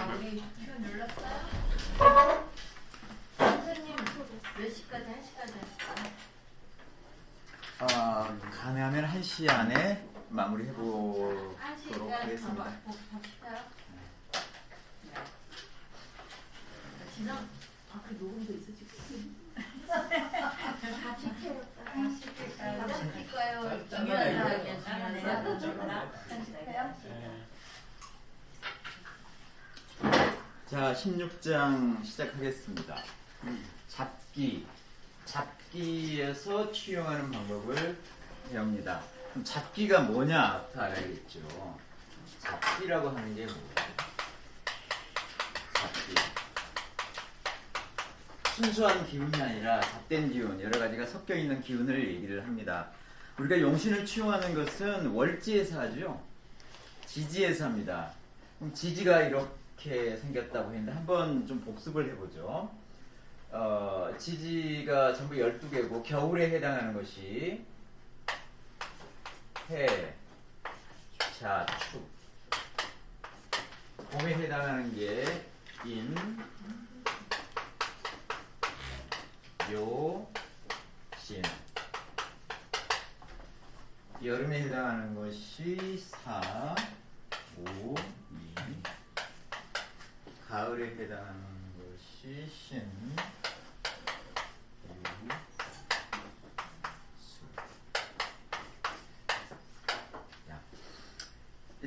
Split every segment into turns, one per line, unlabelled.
우리 큐 눌렀어요? 선생님 몇 시까지? 1시까지 하실까요?
가능하면 1시 안에 마무리해보도록
1시까지
하겠습니다.
봅시다. 지난 그 녹음도 있어 지금. 같이 킬까요? 중요하다.
자, 16장 시작하겠습니다. 잡기에서 취용하는 방법을 배웁니다. 그럼 잡기가 뭐냐부터 알아야겠죠. 잡기라고 하는 게 뭐예요? 잡기. 순수한 기운이 아니라 잡된 기운, 여러 가지가 섞여 있는 기운을 얘기를 합니다. 우리가 용신을 취용하는 것은 월지에서 하죠. 지지에서 합니다. 그럼 지지가 이렇게 생겼다고 했는데 한번 좀 복습을 해보죠. 지지가 전부 12개고 겨울에 해당하는 것이 해, 자, 축. 봄에 해당하는 게 인, 묘, 신. 여름에 해당하는 것이 사, 오, 이. 가을에 해당하는 것이 신, 유, 수. 야.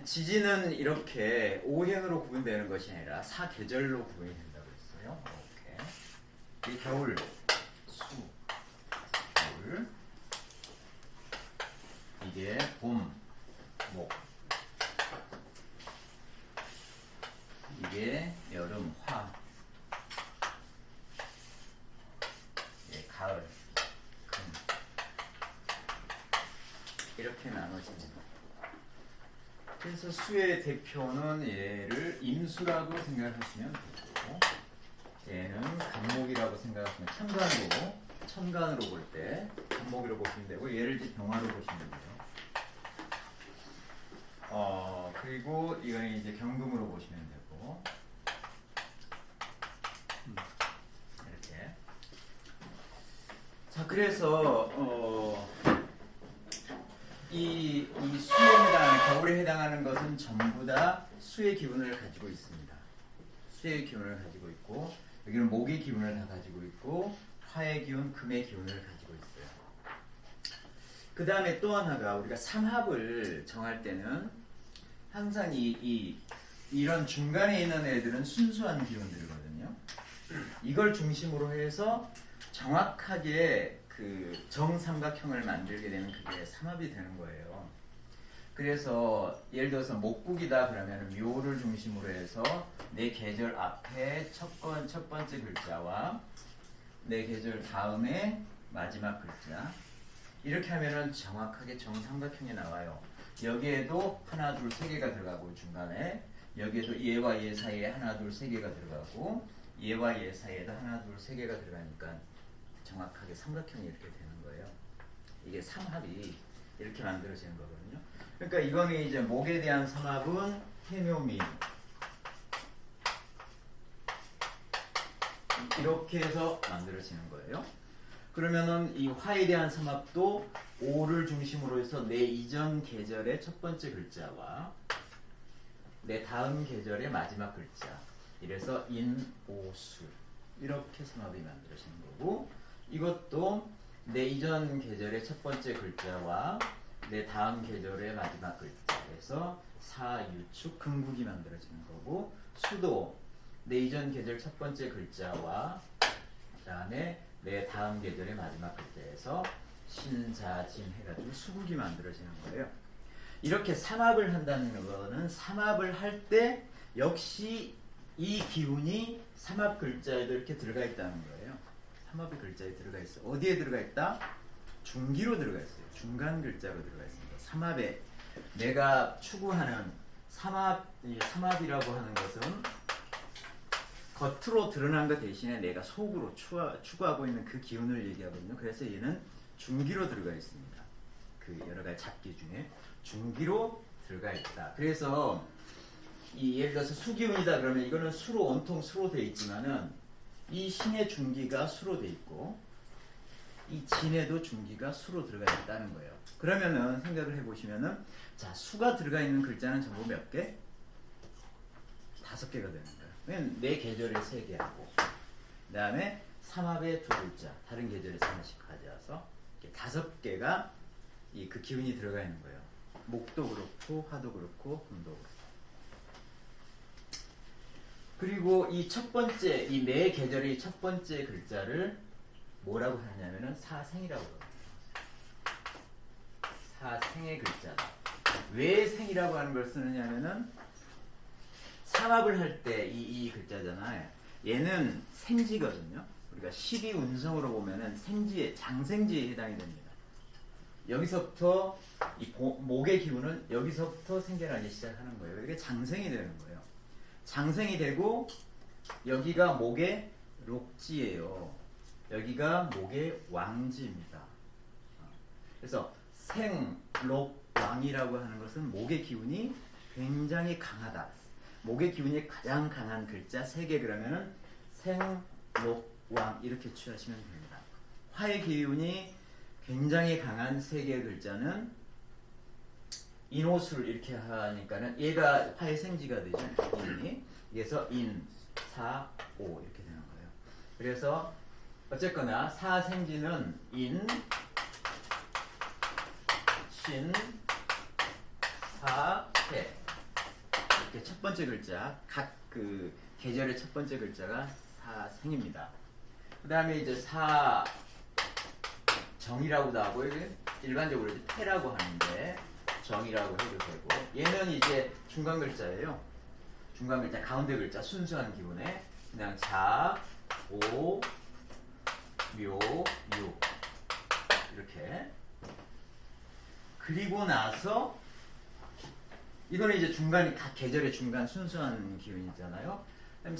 지지는 이렇게 오행으로 구분되는 것이 아니라 사계절로 구분이 된다고 했어요. 이렇게. 이 겨울, 수, 겨울. 이게 봄, 목. 이게 여름, 화. 이게 가을, 금. 이렇게 나눠집니다. 그래서 수의 대표는 얘를 임수라고 생각하시면 되고, 얘는 간목이라고 생각하시면 천간으로 볼 때 간목이라고 보시면 되고, 얘를 이제 병화로 보시면 돼요. 그리고 이거는 이제 경금으로 보시면 되고, 이렇게. 자, 그래서 이 수에 해당하는, 겨울에 해당하는 것은 전부 다 수의 기운을 가지고 있습니다. 수의 기운을 가지고 있고, 여기는 목의 기운을 다 가지고 있고, 화의 기운, 금의 기운을 가지고 있어요. 그 다음에 또 하나가 우리가 삼합을 정할 때는 항상 이런 중간에 있는 애들은 순수한 기운들이거든요. 이걸 중심으로 해서 정확하게 그 정삼각형을 만들게 되면 그게 삼합이 되는 거예요. 그래서 예를 들어서 목국이다 그러면 묘를 중심으로 해서 내 계절 앞에 첫 번째 글자와 내 계절 다음에 마지막 글자, 이렇게 하면은 정확하게 정삼각형이 나와요. 여기에도 하나, 둘, 세 개가 들어가고, 중간에 여기에도 얘와 얘 사이에 하나, 둘, 세 개가 들어가고, 얘와 얘 사이에도 하나, 둘, 세 개가 들어가니까 정확하게 삼각형이 이렇게 되는 거예요. 이게 삼합이 이렇게 만들어지는 거거든요. 그러니까 이거는 이제 목에 대한 삼합은 해묘미, 이렇게 해서 만들어지는 거예요. 그러면은 이 화에 대한 삼합도 오를 중심으로 해서 내 이전 계절의 첫 번째 글자와 내 다음 계절의 마지막 글자, 이래서 인, 오, 수, 이렇게 삼합이 만들어지는 거고, 이것도 내 이전 계절의 첫 번째 글자와 내 다음 계절의 마지막 글자, 그래서 사, 유, 축, 금국이 만들어지는 거고, 수도 내 이전 계절 첫 번째 글자와 그 다음에 내 다음 계절의 마지막 글자에서 신자진 해가지고 수국이 만들어지는 거예요. 이렇게 삼합을 한다는 거는 삼합을 할 때 역시 이 기운이 삼합 글자에도 이렇게 들어가 있다는 거예요. 삼합의 글자에 들어가 있어요. 어디에 들어가 있다? 중기로 들어가 있어요. 중간 글자로 들어가 있습니다. 삼합에 내가 추구하는 삼합이라고 하는 것은 겉으로 드러난 것 대신에 내가 속으로 추구하고 있는 그 기운을 얘기하거든요. 그래서 얘는 중기로 들어가 있습니다. 그 여러 가지 잡기 중에 중기로 들어가 있다. 그래서 이 예를 들어서 수기운이다 그러면 이거는 수로 온통 수로 돼 있지만은 이 신의 중기가 수로 돼 있고 이 진에도 중기가 수로 들어가 있다는 거예요. 그러면은 생각을 해보시면은 자 수가 들어가 있는 글자는 전부 몇 개? 5개가 되는 거예요. 왜냐면 내 계절에 3개 하고 그 다음에 삼합에 2글자 다른 계절에서 하나씩 가져와서 5개가 이 그 기운이 들어가 있는 거예요. 목도 그렇고 화도 그렇고 금도 그렇고. 그리고 이 첫 번째 이 매 계절의 첫 번째 글자를 뭐라고 하냐면은 사생이라고 해요. 사생의 글자다. 왜 생이라고 하는 걸 쓰느냐면은 삼합을 할 때 이 글자잖아요. 얘는 생지거든요. 우리가 12운성으로 보면은 생지에 장생지에 해당이 됩니다. 여기서부터 이 목의 기운은 여기서부터 생겨나기 시작하는 거예요. 이게 장생이 되는 거예요. 장생이 되고 여기가 목의 록지예요. 여기가 목의 왕지입니다. 그래서 생, 록, 왕이라고 하는 것은 목의 기운이 굉장히 강하다. 목의 기운이 가장 강한 글자 3개 그러면은 생, 록, 왕 이렇게 취하시면 됩니다. 화의 기운이 굉장히 강한 3개의 글자는 인호술 이렇게 하니까는 얘가 화의 생지가 되죠. 인이. 그래서 인, 사, 오 이렇게 되는 거예요. 그래서 어쨌거나 사생지는 인, 신, 사, 해 이렇게 첫 번째 글자 각 그 계절의 첫 번째 글자가 사생입니다. 그 다음에 이제 사정이라고도 하고 일반적으로 이제 태라고 하는데 정이라고 해도 되고 얘는 이제 중간 글자예요. 중간 글자 가운데 글자 순수한 기운에 그냥 자, 오, 묘, 유 이렇게 그리고 나서 이거는 이제 중간 각 계절의 중간 순수한 기운이잖아요. 그다음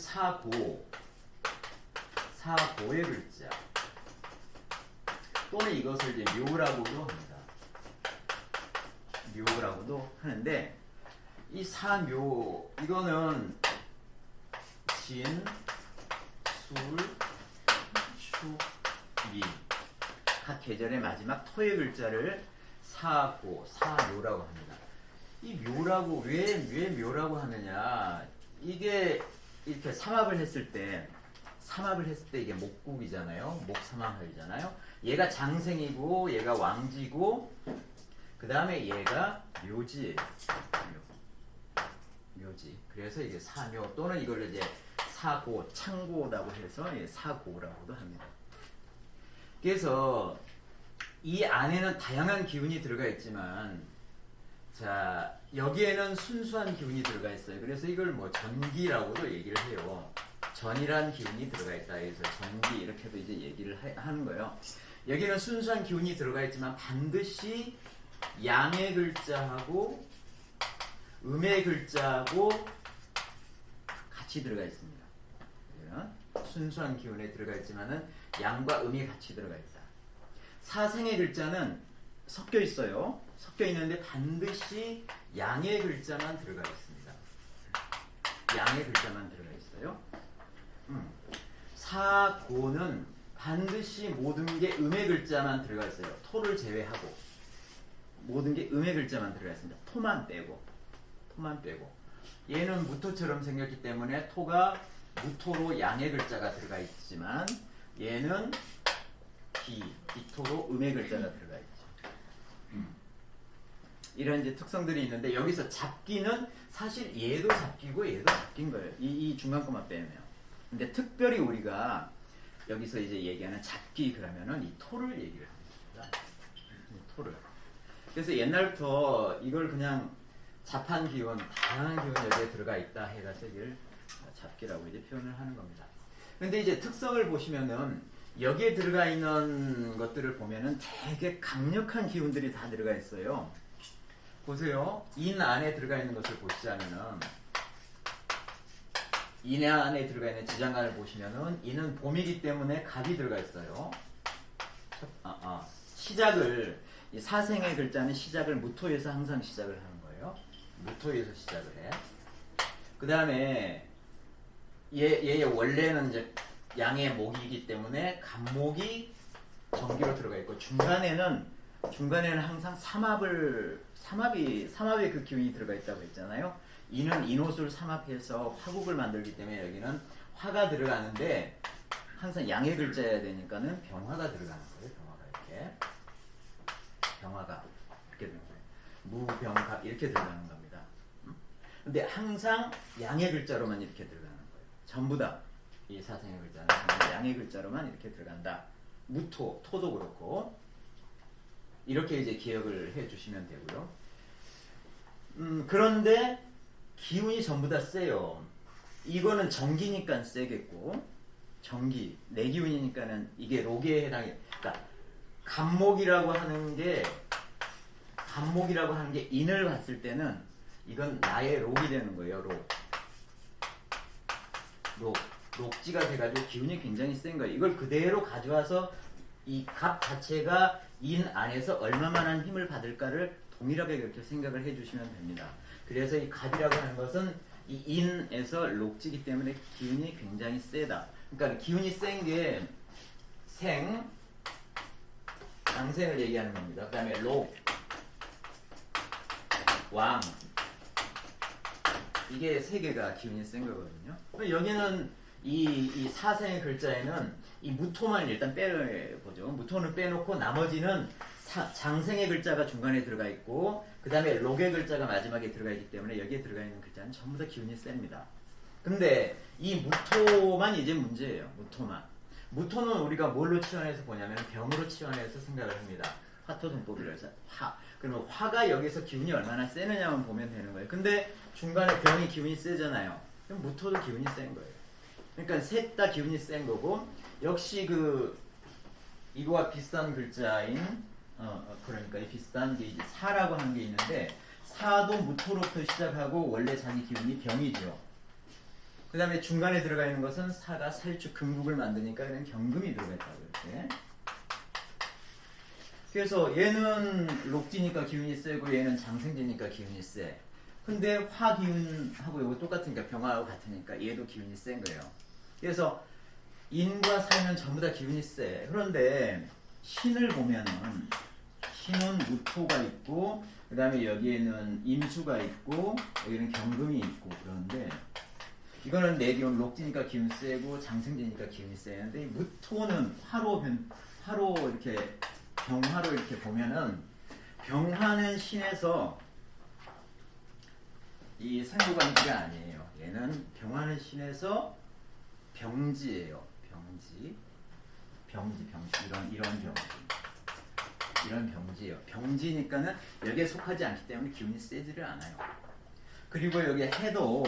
사고의 글자 또는 이것을 이제 묘라고도 합니다. 묘라고도 하는데 이 사묘 이거는 진, 술, 추, 미 각 계절의 마지막 토의 글자를 사고, 사묘라고 합니다. 이 묘라고 왜 묘라고 하느냐? 이게 이렇게 삼합을 했을 때 이게 목국이잖아요. 목삼합이잖아요. 얘가 장생이고 얘가 왕지고 그 다음에 얘가 묘지예요. 묘지. 그래서 이게 사묘 또는 이걸 이제 사고, 창고라고 해서 사고라고도 합니다. 그래서 이 안에는 다양한 기운이 들어가 있지만 자 여기에는 순수한 기운이 들어가 있어요. 그래서 이걸 뭐 전기라고도 얘기를 해요. 전이란 기운이 들어가 있다. 그래서 전기 이렇게도 이제 얘기를 하는 거예요. 여기는 순수한 기운이 들어가 있지만 반드시 양의 글자하고 음의 글자하고 같이 들어가 있습니다. 순수한 기운에 들어가 있지만은 양과 음이 같이 들어가 있다. 사생의 글자는 섞여 있어요. 섞여 있는데 반드시 양의 글자만 들어가 있습니다. 양의 글자만 들어가 있어요. 사고는 반드시 모든 게 음의 글자만 들어가 있어요. 토를 제외하고 모든 게 음의 글자만 들어가 있습니다. 토만 빼고 얘는 무토처럼 생겼기 때문에 토가 무토로 양의 글자가 들어가 있지만 얘는 기토로 음의 글자가 들어가 있죠. 이런 이제 특성들이 있는데 여기서 잡기는 사실 얘도 잡기고 얘도 잡긴 거예요. 이 중간 것만 빼면. 근데 특별히 우리가 여기서 이제 얘기하는 잡기 그러면은 이 토를 얘기를 합니다. 토를. 그래서 옛날부터 이걸 그냥 잡한 기운, 다양한 기운 여기에 들어가 있다 해가지고 이걸 잡기라고 이제 표현을 하는 겁니다. 근데 이제 특성을 보시면은 여기에 들어가 있는 것들을 보면은 되게 강력한 기운들이 다 들어가 있어요. 보세요. 인 안에 들어가 있는 것을 보시자면은 인 안에 들어가 있는 지장간을 보시면은 인은 봄이기 때문에 갑이 들어가 있어요. 시작을 이 사생의 글자는 시작을 무토에서 항상 시작을 하는 거예요. 무토에서 시작을 해. 그 다음에 얘의 원래는 이제 양의 목이기 때문에 간목이 정기로 들어가 있고 중간에는 항상 삼합의 그 기운이 들어가 있다고 했잖아요. 이는 인호술 삼합해서 화국을 만들기 때문에 여기는 화가 들어가는데 항상 양의 글자여야 되니까는 병화가 들어가는 거예요. 병화가 이렇게 병화가 이렇게 되는 거예요. 무병가 이렇게 들어가는 겁니다. 근데 항상 양의 글자로만 이렇게 들어가는 거예요. 전부 다 이 사생의 글자는 양의 글자로만 이렇게 들어간다. 무토, 토도 그렇고 이렇게 이제 기억을 해주시면 되고요. 그런데 기운이 전부 다 세요. 이거는 정기니까 세겠고 정기, 내기운이니까는 이게 록에 해당해. 그러니까 간목이라고 하는 게 인을 봤을 때는 이건 나의 록이 되는 거예요. 록지가 돼가지고 기운이 굉장히 센 거예요. 이걸 그대로 가져와서 이 갑 자체가 인 안에서 얼마만한 힘을 받을까를 동일하게 그렇게 생각을 해주시면 됩니다. 그래서 이 갑이라고 하는 것은 이 인에서 록지기 때문에 기운이 굉장히 세다. 그러니까 기운이 센 게 장생을 얘기하는 겁니다. 그 다음에 록, 왕 이게 세 개가 기운이 센 거거든요. 여기는 이 사생의 글자에는 이 무토만 일단 빼보죠. 무토는 빼놓고 나머지는 장생의 글자가 중간에 들어가 있고 그 다음에 록의 글자가 마지막에 들어가 있기 때문에 여기에 들어가 있는 글자는 전부 다 기운이 셉니다. 근데 이 무토만 이제 문제예요. 무토는 우리가 뭘로 치환해서 보냐면 병으로 치환해서 생각을 합니다. 화토등법이라 해서 그러면 화가 여기서 기운이 얼마나 세느냐만 보면 되는 거예요. 근데 중간에 병이 기운이 세잖아요. 그럼 무토도 기운이 센 거예요. 그러니까 셋 다 기운이 센 거고 역시 이거와 비슷한 글자인 그러니까 이 비슷한 게 이제 사라고 하는 게 있는데 사도 무토로부터 시작하고 원래 자기 기운이 병이죠. 그 다음에 중간에 들어가 있는 것은 사가 살축 금국을 만드니까 그냥 경금이 들어가 있다고 이렇게. 그래서 얘는 록지니까 기운이 세고 얘는 장생지니까 기운이 세. 근데 화 기운하고 이거 똑같으니까 병화하고 같으니까 얘도 기운이 센 거예요. 그래서 인과 사는 전부 다 기운이 세. 그런데 신을 보면은 신은 무토가 있고 그 다음에 여기에는 임수가 있고 여기는 경금이 있고 그런데 이거는 내 기운 록지니까 기운 세고 장생지니까 기운이 세는데 무토는 화로 이렇게 병화로 이렇게 보면은 병화는 신에서 이 상고관지가 아니에요. 얘는 병화는 신에서 병지예요. 병지 이런 병지예요. 병지니까는 여기에 속하지 않기 때문에 기운이 세지를 않아요. 그리고 여기 해도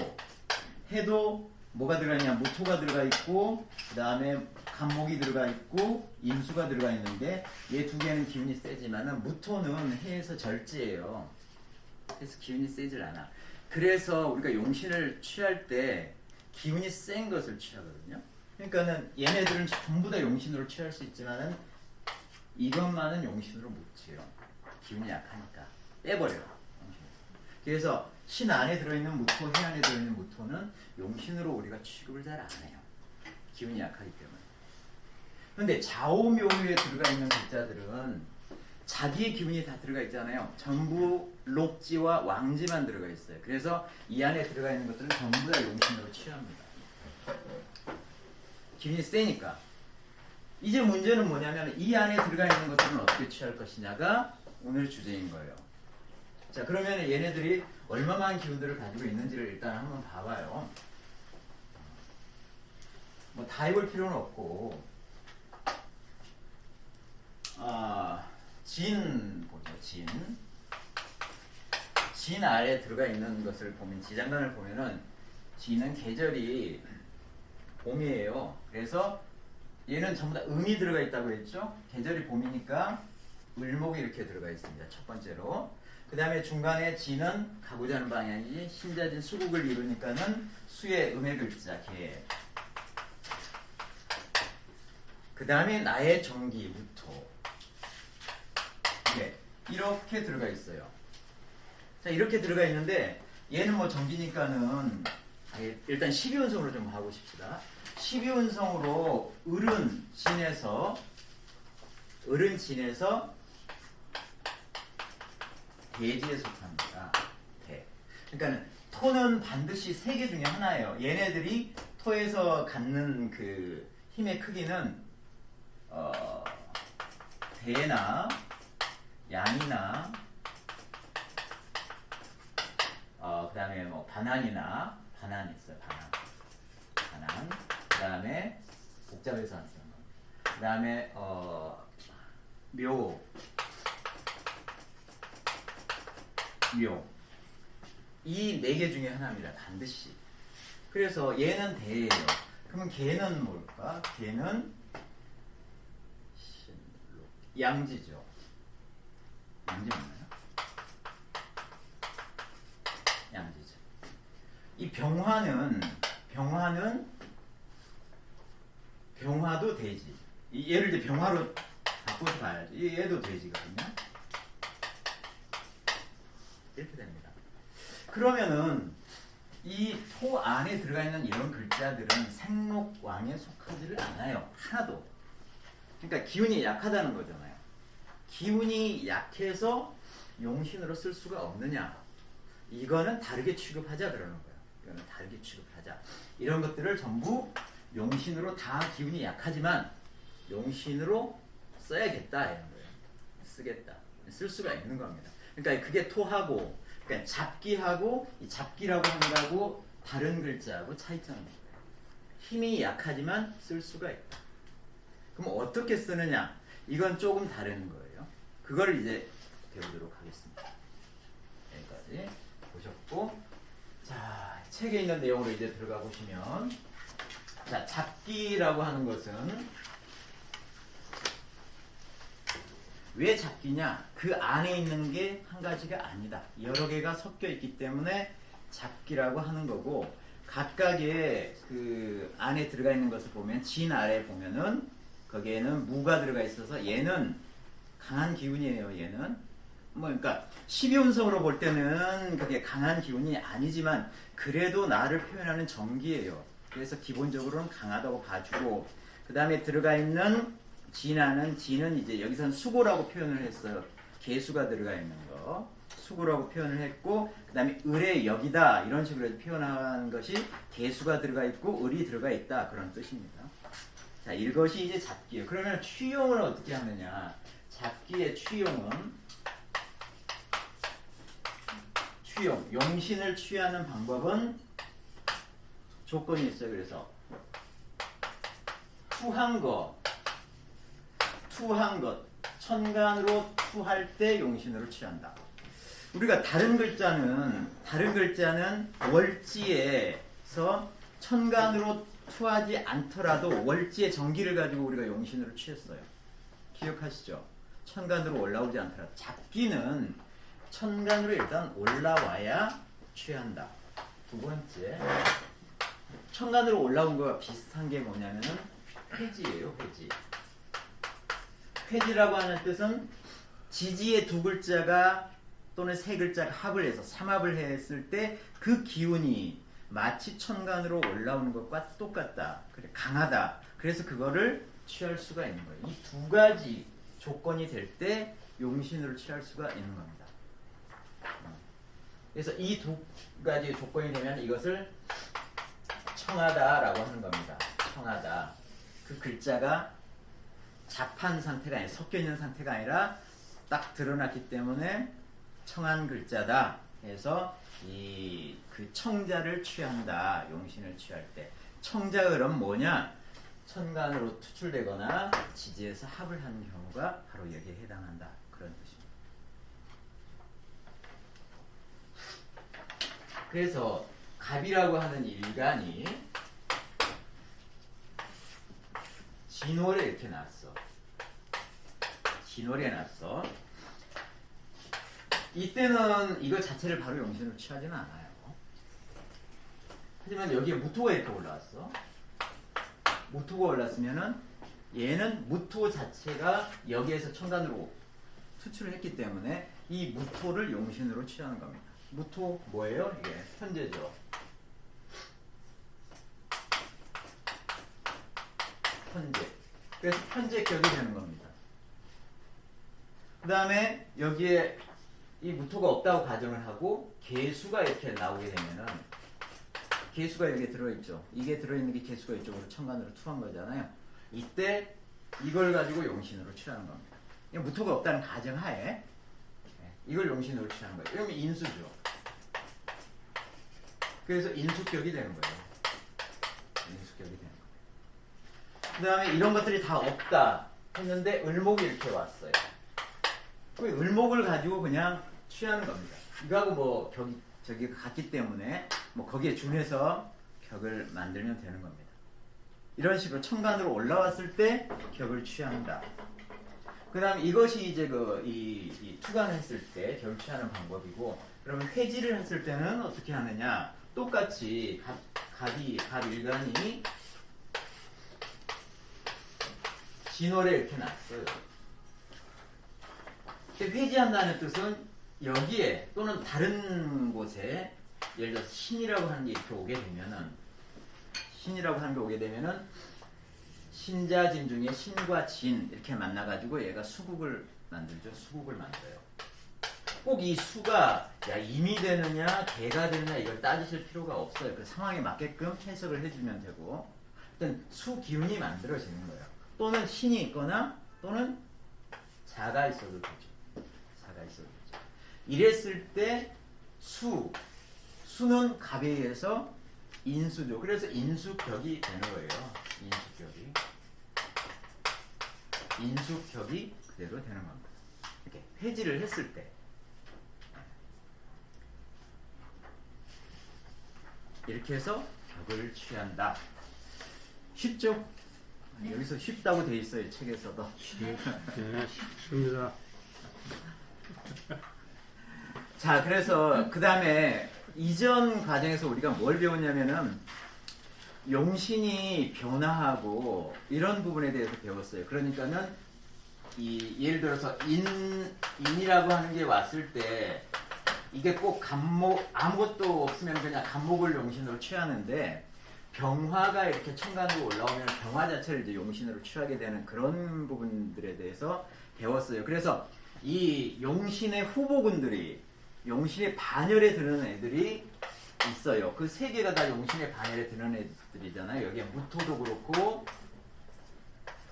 뭐가 들어가냐? 무토가 들어가 있고 그 다음에 간목이 들어가 있고 임수가 들어가 있는데 얘 두 개는 기운이 세지만은 무토는 해에서 절지예요. 그래서 기운이 세질 않아. 그래서 우리가 용신을 취할 때 기운이 센 것을 취하거든요. 그러니까는 얘네들은 전부 다 용신으로 취할 수 있지만은 이것만은 용신으로 못 취해요. 기운이 약하니까 빼버려요. 그래서 신 안에 들어있는 무토, 해 안에 들어있는 무토는 용신으로 우리가 취급을 잘 안 해요. 기운이 약하기 때문에. 근데 좌오묘에 들어가 있는 글자들은 자기의 기운이 다 들어가 있잖아요. 전부 록지와 왕지만 들어가 있어요. 그래서 이 안에 들어가 있는 것들은 전부 다 용신으로 취합니다. 기운이 세니까. 이제 문제는 뭐냐면 이 안에 들어가 있는 것들은 어떻게 취할 것이냐가 오늘 주제인 거예요. 자, 그러면 얘네들이 얼마만한 기운들을 가지고 있는지를 일단 한번 봐봐요. 뭐 다 해볼 필요는 없고 진 보죠. 진 아래에 들어가 있는 것을 보면 지장간을 보면은 진은 계절이 봄이에요. 그래서 얘는 전부 다 음이 들어가 있다고 했죠. 계절이 봄이니까 을목이 이렇게 들어가 있습니다. 첫 번째로. 그 다음에 중간에 진은 가고자 하는 방향이 신자진 수국을 이루니까는 수의 음의 글자 개. 그 다음에 나의 정기 무토. 네, 이렇게 들어가 있어요. 자, 이렇게 들어가 있는데 얘는 뭐 정기니까는 일단 12운성으로 좀 하고 싶시다. 12운성으로 을은 진에서 대지에 속합니다. 대. 그러니까 토는 반드시 세 개 중에 하나예요. 얘네들이 토에서 갖는 그 힘의 크기는 대나 양이나 그다음에 뭐 반환 있어요. 반환. 그다음에 복잡해서 안 쓰는 거. 그다음에 묘. 이 네 개 중에 하나입니다. 반드시. 그래서 얘는 대예요. 그러면 걔는 뭘까? 걔는 양지죠. 양지 맞나요? 양지죠. 이 병화도 돼지. 얘를 이제 병화로 바꿔서 봐야지. 얘도 돼지거든요. 이렇게 됩니다. 그러면은 이 토 안에 들어가 있는 이런 글자들은 생록왕에 속하지를 않아요. 하나도. 그러니까 기운이 약하다는 거잖아요. 기운이 약해서 용신으로 쓸 수가 없느냐. 이거는 다르게 취급하자 그러는 거예요. 이거는 다르게 취급하자. 이런 것들을 전부 용신으로 다 기운이 약하지만 용신으로 써야겠다 이런 거예요. 쓰겠다. 쓸 수가 있는 겁니다. 그러니까 그게 토하고 그러니까 잡기하고 이 잡기라고 하는 거하고 다른 글자하고 차이점이 있어요. 힘이 약하지만 쓸 수가 있다. 그럼 어떻게 쓰느냐? 이건 조금 다른 거예요. 그걸 이제 배우도록 하겠습니다. 여기까지 보셨고, 자 책에 있는 내용으로 이제 들어가 보시면, 자 잡기라고 하는 것은 왜 잡기냐? 그 안에 있는 게 한 가지가 아니다. 여러 개가 섞여 있기 때문에 잡기라고 하는 거고, 각각의 그 안에 들어가 있는 것을 보면 진 아래 보면은 거기에는 무가 들어가 있어서 얘는 강한 기운이에요. 얘는 뭐 그러니까 12운성으로 볼 때는 그게 강한 기운이 아니지만 그래도 나를 표현하는 정기예요. 그래서 기본적으로는 강하다고 봐주고, 그 다음에 들어가 있는 진은 이제 여기서는 수고라고 표현을 했어요. 개수가 들어가 있는 거 수고라고 표현을 했고, 그 다음에 을의 역이다 이런 식으로 표현한 것이 개수가 들어가 있고 을이 들어가 있다 그런 뜻입니다. 자, 이것이 이제 잡기예요. 그러면 취용을 어떻게 하느냐? 잡기의 취용은 용신을 취하는 방법은 조건이 있어요. 그래서 투한 것 천간으로 투할 때 용신으로 취한다. 우리가 다른 글자는 월지에서 천간으로 투하지 않더라도 월지의 정기를 가지고 우리가 용신으로 취했어요. 기억하시죠? 천간으로 올라오지 않더라도. 잡기는 천간으로 일단 올라와야 취한다. 두 번째, 천간으로 올라온 거와 비슷한 게 뭐냐면은 회지예요. 회지라고 하는 뜻은 지지의 두 글자가 또는 세 글자가 합을 해서 삼합을 했을 때 그 기운이 마치 천간으로 올라오는 것과 똑같다. 그래, 강하다. 그래서 그거를 취할 수가 있는 거예요. 이 두 가지 조건이 될 때 용신으로 취할 수가 있는 겁니다. 그래서 이 두 가지 조건이 되면 이것을 청하다라고 하는 겁니다. 청하다. 그 글자가 잡한 상태가 아니라 섞여 있는 상태가 아니라 딱 드러났기 때문에 청한 글자다. 해서 그 청자를 취한다. 용신을 취할 때. 청자을은 뭐냐? 천간으로 투출되거나 지지에서 합을 하는 경우가 바로 여기에 해당한다. 그런 뜻입니다. 그래서 갑이라고 하는 일간이 진월에 이렇게 났어. 진월에 났어. 이때는 이거 자체를 바로 용신으로 취하지는 않아요. 하지만 여기에 무토가 이렇게 올라왔어. 무토가 올랐으면은 얘는 무토 자체가 여기에서 천간으로 투출을 했기 때문에 이 무토를 용신으로 취하는 겁니다. 무토 뭐예요? 이게 현재죠. 현재. 그래서 현재격이 되는 겁니다. 그 다음에 여기에 이 무토가 없다고 가정을 하고 개수가 이렇게 나오게 되면은 개수가 여기에 들어있죠. 이게 들어있는 게 개수가 이쪽으로 천간으로 투한 거잖아요. 이때 이걸 가지고 용신으로 취하는 겁니다. 무토가 없다는 가정하에 이걸 용신으로 취하는 거예요. 이러면 인수죠. 그래서 인수격이 되는 거예요. 인수격이 되는 거예요. 그 다음에 이런 것들이 다 없다 했는데 을목이 이렇게 왔어요. 그 을목을 가지고 그냥 취하는 겁니다. 이거하고 뭐 격이 저기가 같기 때문에 뭐 거기에 준해서 격을 만들면 되는 겁니다. 이런 식으로 천간으로 올라왔을 때 격을 취한다. 그 다음 이것이 이제 이 투간을 했을 때 격을 취하는 방법이고, 그러면 회지를 했을 때는 어떻게 하느냐? 똑같이 갑일간이 진월에 이렇게 났어요. 회지한다는 뜻은 여기에 또는 다른 곳에 예를 들어서 신이라고 하는 게 이렇게 오게 되면은 신자진 중에 신과 진 이렇게 만나가지고 얘가 수국을 만들죠. 수국을 만들어요. 꼭 이 수가 임이 되느냐 개가 되느냐 이걸 따지실 필요가 없어요. 그 상황에 맞게끔 해석을 해주면 되고, 일단 수 기운이 만들어지는 거예요. 또는 신이 있거나 또는 자가 있어도 되죠. 이랬을 때 수는 갑에 의해서 인수죠. 그래서 인수격이 되는 거예요. 인수격이 그대로 되는 겁니다. 이렇게 회지를 했을 때 이렇게 해서 격을 취한다. 쉽죠? 여기서 쉽다고 돼 있어요. 책에서도.
네, 쉽습니다.
자, 그래서 그 다음에 이전 과정에서 우리가 뭘 배웠냐면은 용신이 변화하고 이런 부분에 대해서 배웠어요. 그러니까는 예를 들어서 인이라고 하는 게 왔을 때 이게 꼭 간목 아무것도 없으면 그냥 간목을 용신으로 취하는데, 병화가 이렇게 천간으로 올라오면 병화 자체를 이제 용신으로 취하게 되는 그런 부분들에 대해서 배웠어요. 그래서 이 용신의 후보군들이 용신의 반열에 드는 애들이 있어요. 그 세 개가 다 용신의 반열에 드는 애들이잖아요. 여기에 무토도 그렇고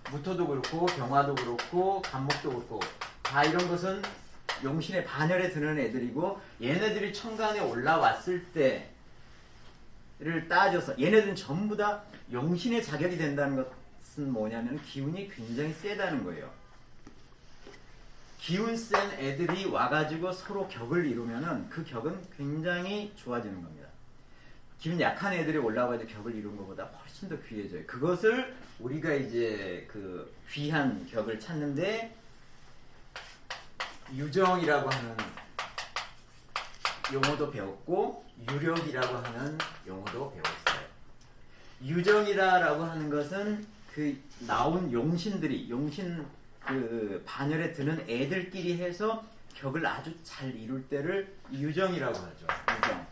병화도 그렇고 간목도 그렇고 다 이런 것은 용신의 반열에 드는 애들이고, 얘네들이 천간에 올라왔을 때를 따져서 얘네들은 전부 다 용신의 자격이 된다는 것은 뭐냐면 기운이 굉장히 세다는 거예요. 기운 센 애들이 와가지고 서로 격을 이루면은 그 격은 굉장히 좋아지는 겁니다. 기운 약한 애들이 올라와가지고 격을 이룬 것보다 훨씬 더 귀해져요. 그것을 우리가 이제 그 귀한 격을 찾는데 유정이라고 하는 용어도 배웠고 유력이라고 하는 용어도 배웠어요. 유정이라고 하는 것은 그 나온 용신들이 용신 그 반열에 드는 애들끼리 해서 격을 아주 잘 이룰 때를 유정이라고 하죠. 유정.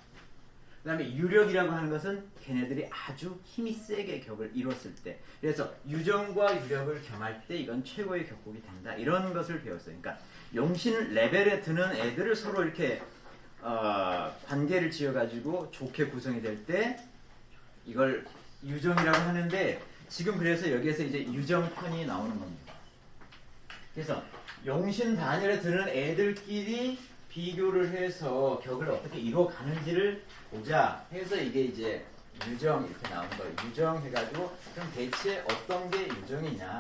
그 다음에 유력이라고 하는 것은 걔네들이 아주 힘이 세게 격을 이뤘을 때, 그래서 유정과 유력을 겸할 때 이건 최고의 격국이 된다. 이런 것을 배웠어요. 그러니까 용신 레벨에 드는 애들을 서로 이렇게 관계를 지어가지고 좋게 구성이 될 때 이걸 유정이라고 하는데, 지금 그래서 여기에서 이제 유정편이 나오는 겁니다. 그래서 용신 반열에 드는 애들끼리 비교를 해서 격을 어떻게 이뤄가는지를 보자 해서 이게 이제 유정 이렇게 나온 거예요. 유정 해가지고 그럼 대체 어떤 게 유정이냐?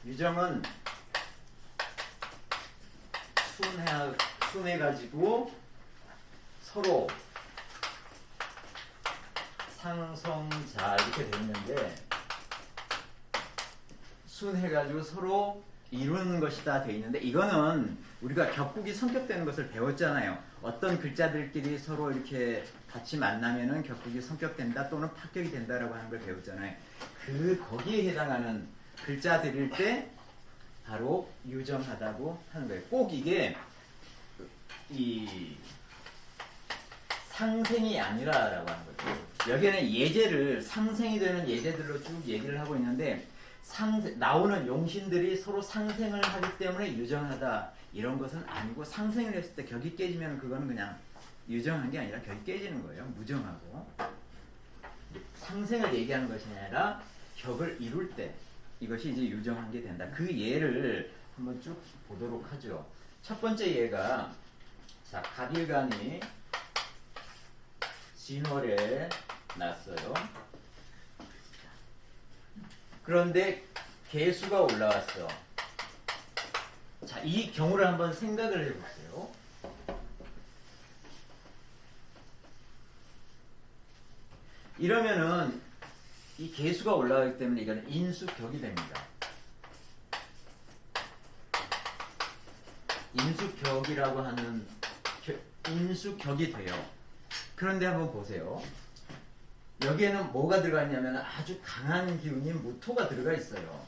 유정은 순해가지고 서로 상성자 이렇게 돼 있는데, 순해가지고 서로 이루는 것이다 돼 있는데, 이거는 우리가 격국이 성격되는 것을 배웠잖아요. 어떤 글자들끼리 서로 이렇게 같이 만나면은 격국이 성격된다 또는 파격이 된다라고 하는 걸 배웠잖아요. 거기에 해당하는 글자들일 때 바로 유정하다고 하는 거예요. 꼭 이게 이 상생이 아니라라고 하는 거죠. 여기에는 예제를 상생이 되는 예제들로 쭉 얘기를 하고 있는데, 나오는 용신들이 서로 상생을 하기 때문에 유정하다 이런 것은 아니고, 상생을 했을 때 격이 깨지면 그거는 그냥 유정한 게 아니라 격이 깨지는 거예요. 무정하고. 상생을 얘기하는 것이 아니라 격을 이룰 때 이것이 이제 유정한 게 된다. 그 예를 한번 쭉 보도록 하죠. 첫 번째 예가, 자, 갑일간이 진월에 났어요. 그런데 개수가 올라왔어. 자, 이 경우를 한번 생각을 해보세요. 이러면은 이 개수가 올라가기 때문에 이거는 인수격이 됩니다. 인수격이라고 하는 인수격이 돼요. 그런데 한번 보세요. 여기에는 뭐가 들어가 있냐면 아주 강한 기운인 무토가 들어가 있어요.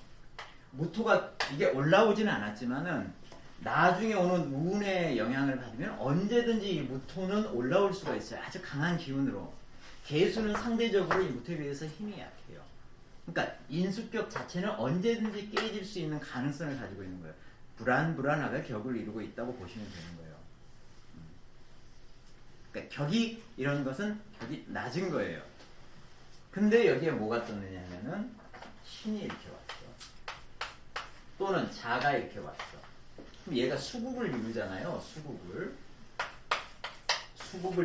무토가 이게 올라오지는 않았지만은 나중에 오는 운의 영향을 받으면 언제든지 이 무토는 올라올 수가 있어요. 아주 강한 기운으로. 개수는 상대적으로 이 무토에 비해서 힘이 약해요. 그러니까 인수격 자체는 언제든지 깨질 수 있는 가능성을 가지고 있는 거예요. 불안하게 격을 이루고 있다고 보시면 되는 거예요. 그러니까 격이, 이런 것은 격이 낮은 거예요. 근데 여기에 뭐가 떴느냐면은 신이 이렇게 왔어. 또는 자가 이렇게 왔어. 그럼 얘가 수국을 이루잖아요. 수국을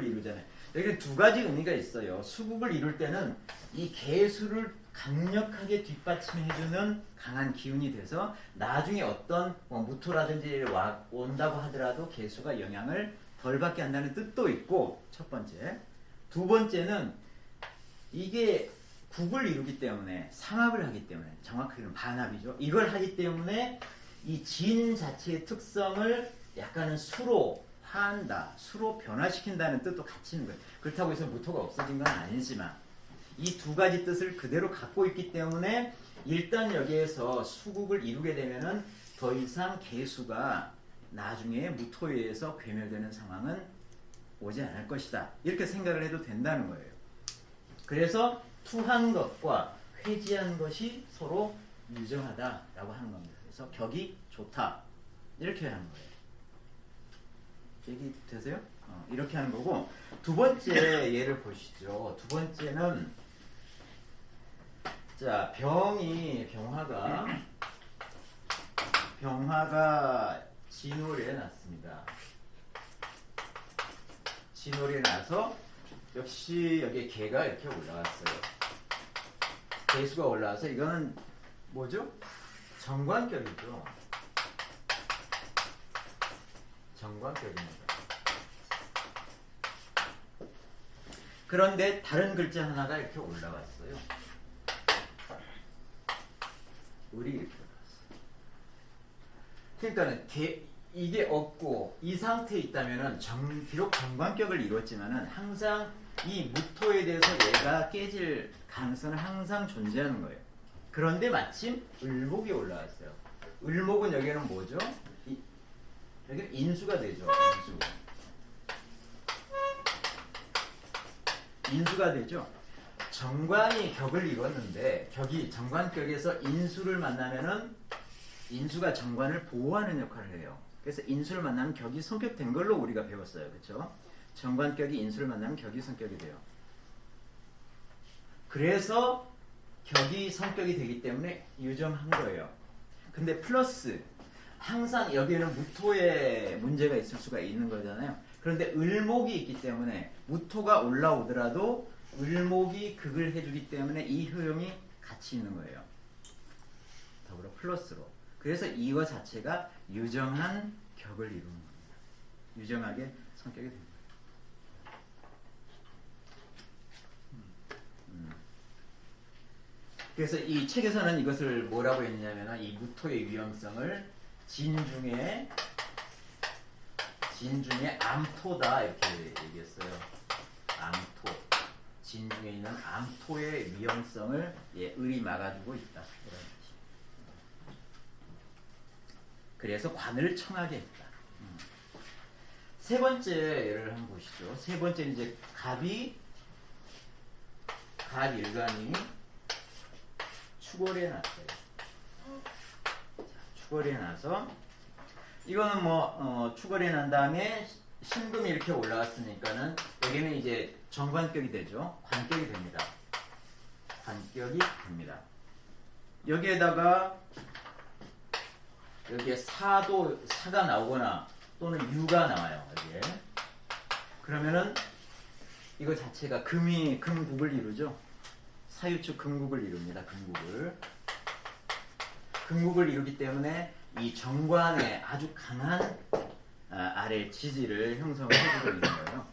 이루잖아요. 여기 두 가지 의미가 있어요. 수국을 이룰 때는 이 개수를 강력하게 뒷받침해주는 강한 기운이 돼서 나중에 어떤 무토라든지 온다고 하더라도 개수가 영향을 덜 받게 한다는 뜻도 있고, 첫 번째. 두 번째는 이게 국을 이루기 때문에, 삼합을 하기 때문에, 정확하게는 반합이죠. 이걸 하기 때문에 이 진 자체의 특성을 약간은 수로 화한다, 수로 변화시킨다는 뜻도 같이 있는 거예요. 그렇다고 해서 무토가 없어진 건 아니지만 이 두 가지 뜻을 그대로 갖고 있기 때문에 일단 여기에서 수국을 이루게 되면은 더 이상 개수가 나중에 무토에 의해서 괴멸되는 상황은 오지 않을 것이다. 이렇게 생각을 해도 된다는 거예요. 그래서 투한 것과 회지한 것이 서로 유정하다라고 하는 겁니다. 그래서 격이 좋다. 이렇게 하는 거예요. 얘기 되세요? 이렇게 하는 거고, 두 번째 예를 보시죠. 두 번째는, 자, 병화가 진월에 났습니다. 진월에 나서 역시 여기에 개가 이렇게 올라왔어요. 개수가 올라와서 이거는 뭐죠? 정관격이죠. 정관격입니다. 그런데 다른 글자 하나가 이렇게 올라왔어요. 을이 이렇게 올라왔어요. 그러니까는 이게 없고 이 상태에 있다면은 비록 정관격을 이뤘지만은 항상 이 무토에 대해서 얘가 깨질 가능성은 항상 존재하는 거예요. 그런데 마침 을목이 올라왔어요. 을목은 여기는 뭐죠? 여기는 인수가 되죠. 인수가 되죠. 정관이 격을 이뤘는데 격이 정관격에서 인수를 만나면은 인수가 정관을 보호하는 역할을 해요. 그래서 인수를 만나면 격이 성격된 걸로 우리가 배웠어요. 그렇죠? 정관격이 인수를 만나면 격이 성격이 돼요. 그래서 격이 성격이 되기 때문에 유정한 거예요. 근데 플러스 항상 여기에는 무토의 문제가 있을 수가 있는 거잖아요. 그런데 을목이 있기 때문에 무토가 올라오더라도 을목이 극을 해주기 때문에 이 효용이 같이 있는 거예요. 더불어 플러스로. 그래서 이거 자체가 유정한 격을 이루는 겁니다. 유정하게 성격이 됩니다. 그래서 이 책에서는 이것을 뭐라고 했냐면 이 무토의 위험성을 진중의 암토다 이렇게 얘기했어요. 암토. 진중에 있는 암토의 위험성을 을이 막아주고 있다. 그래서 관을 청하게 했다. 세 번째 예를 한번 보시죠. 세 번째는 이제 갑일간이 축월에 났어요. 축거리에 나서 이거는 뭐 축거리에 난 다음에 신금이 이렇게 올라왔으니까는 여기는 이제 정관격이 되죠. 관격이 됩니다. 관격이 됩니다. 여기에다가 여기에 사가 나오거나 또는 유가 나와요. 여기에. 그러면은 이거 자체가 금국을 이루죠. 사유축 금국을 이룹니다. 금국을 이루기 때문에 이 정관에 아주 강한 아래 지지를 형성을 해주고 있는 거예요.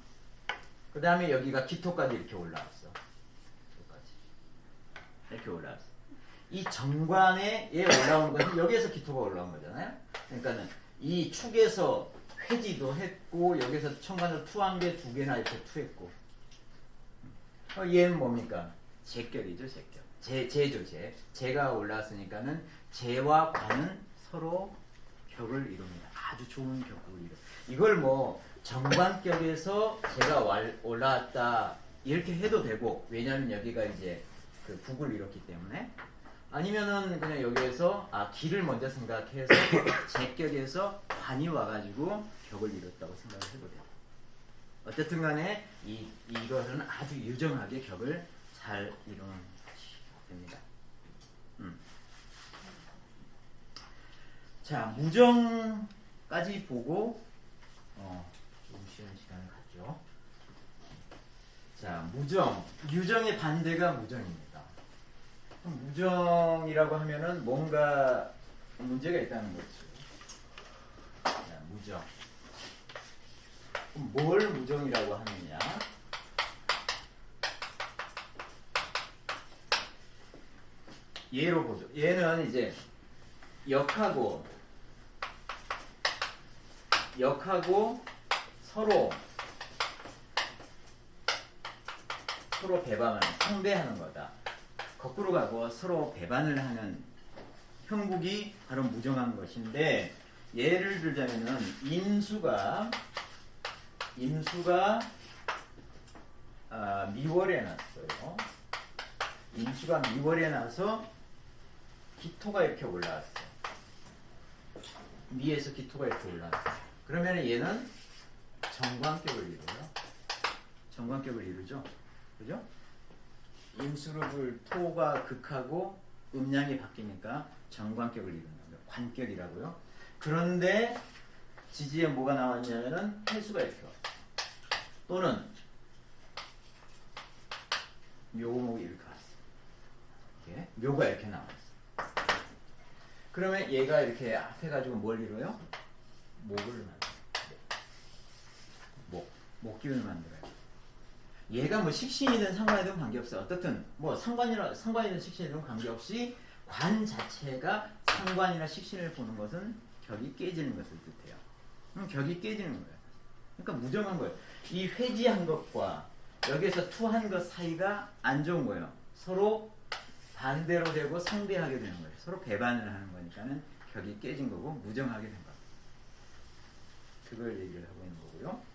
그 다음에 여기가 기토까지 이렇게 올라왔어. 이렇게 올라왔어. 이 정관에 올라온 것은 여기에서 기토가 올라온 거잖아요. 그러니까는 이 축에서 회지도 했고 여기서 천간으로 투한 게 2개나 이렇게 투했고 얘는 뭡니까? 제격이죠. 제격. 제죠. 제가 올라왔으니까는 제와 관은 서로 격을 이룹니다. 아주 좋은 격을 이루. 이걸 뭐 정관격에서 제가 올라왔다 이렇게 해도 되고, 왜냐하면 여기가 이제 그 국을 이뤘기 때문에. 아니면은 그냥 여기에서 기를 먼저 생각해서 제격에서 관이 와가지고 격을 이뤘다고 생각을 해도 돼요. 어쨌든 간에 이것은 아주 유정하게 격을 잘 이루는 것이 됩니다. 자, 무정까지 보고 좀 쉬는 시간을 갖죠. 자, 무정. 유정의 반대가 무정입니다. 무정이라고 하면은 뭔가 문제가 있다는 거죠. 자, 무정. 그럼 뭘 무정이라고 하느냐? 얘로 보죠. 얘는 이제 역하고 서로 배반하는, 상대하는 거다. 거꾸로 가고 서로 배반을 하는 형국이 바로 무정한 것인데, 예를 들자면은 임수가 미월에 났어요. 임수가 미월에 나서 기토가 이렇게 올라왔어. 미에서 기토가 이렇게 올라왔어. 그러면 얘는 정관격을 이루어요. 정관격을 이루죠. 그죠? 임수를 토가 극하고 음양이 바뀌니까 정관격을 이루는 거예요. 관격이라고요. 그런데 지지에 뭐가 나왔냐면은 해수가 이렇게 왔어요. 또는 묘목이 이렇게 왔어요. 이렇게. 묘가 이렇게 나왔어요. 그러면 얘가 이렇게 해가지고 뭘 이뤄요? 목을 만들어요. 목기운을 만들어요. 얘가 뭐 식신이든 상관이든 관계없어요. 어떻든 뭐 상관이든 식신이든 관계없이 관 자체가 상관이나 식신을 보는 것은 격이 깨지는 것을 뜻해요. 격이 깨지는 거예요. 그러니까 무정한 거예요. 이 회지한 것과 여기에서 투한 것 사이가 안 좋은 거예요. 서로 반대로 되고 상대하게 되는 거예요. 서로 배반을 하는 거니까는 격이 깨진 거고 무정하게 된 거예요. 그걸 얘기를 하고 있는 거고요.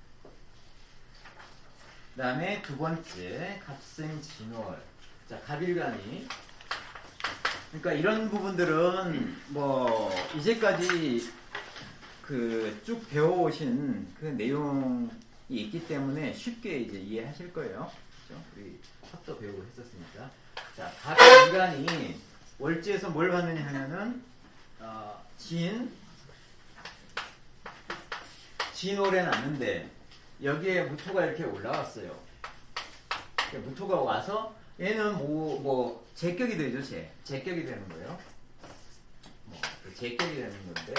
그 다음에 두 번째, 갑생진월. 자, 갑일간이. 그러니까 이런 부분들은 뭐 이제까지 그 쭉 배워오신 그 내용이 있기 때문에 쉽게 이제 이해하실 거예요. 그렇죠? 우리 합도 배우고 했었으니까. 자, 갑일간이 월지에서 뭘 받느냐 하면은 진월에 났는데 여기에 무토가 이렇게 올라왔어요. 무토가 와서 얘는 뭐 제격이 되죠. 제격이 되는 거예요. 제격이 되는 건데,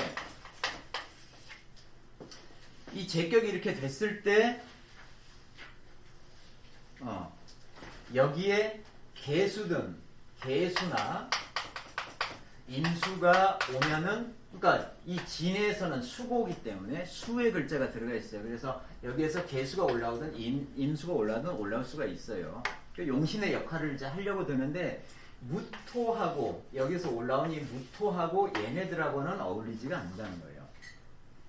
이 제격이 이렇게 됐을 때 여기에 개수나 임수가 오면은, 그러니까 이 진에서는 수고기 때문에 수의 글자가 들어가 있어요. 그래서 여기에서 개수가 올라오든 임수가 올라오든 올라올 수가 있어요. 용신의 역할을 이제 하려고 드는데, 무토하고 여기서 올라온 이 무토하고 얘네들하고는 어울리지가 않는다는 거예요.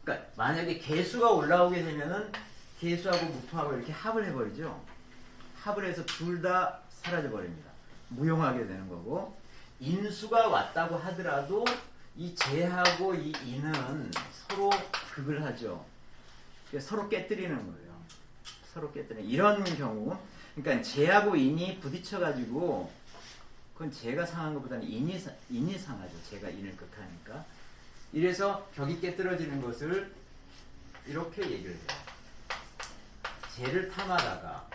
그러니까 만약에 개수가 올라오게 되면은 개수하고 무토하고 이렇게 합을 해버리죠. 합을 해서 둘 다 사라져 버립니다. 무용하게 되는 거고, 임수가 왔다고 하더라도 이 제하고 이 인은 서로 극을 하죠. 서로 깨뜨리는 거예요. 서로 깨뜨리는 이런 경우, 그러니까 제하고 인이 부딪혀가지고 그건 제가 상한 것보다는 인이 상하죠. 제가 인을 극하니까. 이래서 벽이 깨뜨려지는 것을 이렇게 얘기를 해요. 제를 탐하다가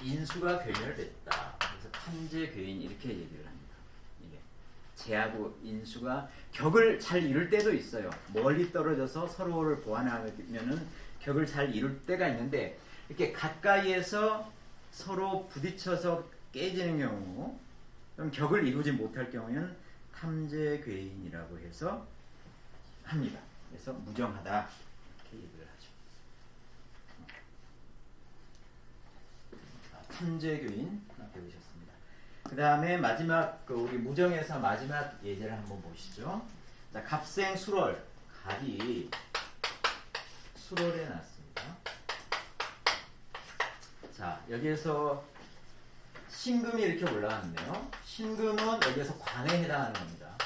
인수가 괴멸됐다. 그래서 탐재괴인 이렇게 얘기를 합니다. 이게 제하고 인수가 격을 잘 이룰 때도 있어요. 멀리 떨어져서 서로를 보완하면은 격을 잘 이룰 때가 있는데 이렇게 가까이에서 서로 부딪혀서 깨지는 경우, 그럼 격을 이루지 못할 경우에는 탐재괴인이라고 해서 합니다. 그래서 무정하다 이렇게 얘기를 하죠. 탐재괴인 배우셨습니다. 그 다음에 마지막 우리 무정에서 마지막 예제를 한번 보시죠. 자, 갑생 수월, 갑이 수월에 났습니다. 자, 여기에서 신금이 이렇게 올라왔네요. 신금은 여기에서 관에 해당하는 겁니다.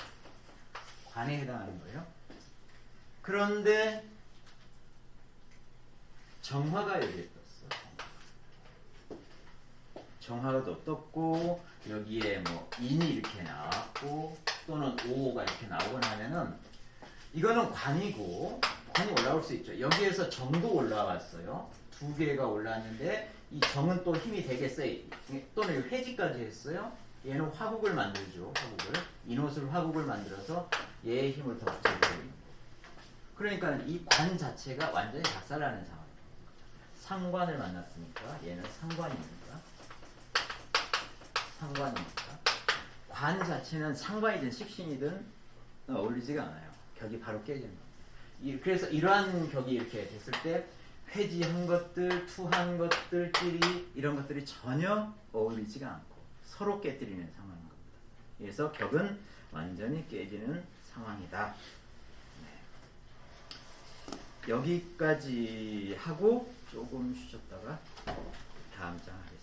관에 해당하는 거예요. 그런데 정화가 여기에 떴어. 정화가 또 떴고 여기에 뭐 인이 이렇게 나왔고 또는 오가 이렇게 나오거나 하면은 이거는 관이고 관이 올라올 수 있죠. 여기에서 정도 올라왔어요. 두 개가 올라왔는데 이 정은 또 힘이 되게 세. 또는 회지까지 했어요. 얘는 화국을 만들죠. 화국을. 인옷을 화국을 만들어서 얘의 힘을 더 붙여버리는. 그러니까 이 관 자체가 완전히 작살나는 상황입니다. 상관을 만났으니까 얘는 상관입니다. 상관입니다. 관 자체는 상관이든 식신이든 어울리지가 않아요. 격이 바로 깨지는 겁니다. 그래서 이러한 격이 이렇게 됐을 때 회지한 것들, 투한 것들, 찌리 이런 것들이 전혀 어울리지가 않고 서로 깨뜨리는 상황인 겁니다. 그래서 격은 완전히 깨지는 상황이다. 네. 여기까지 하고 조금 쉬셨다가 다음 장 하겠습니다.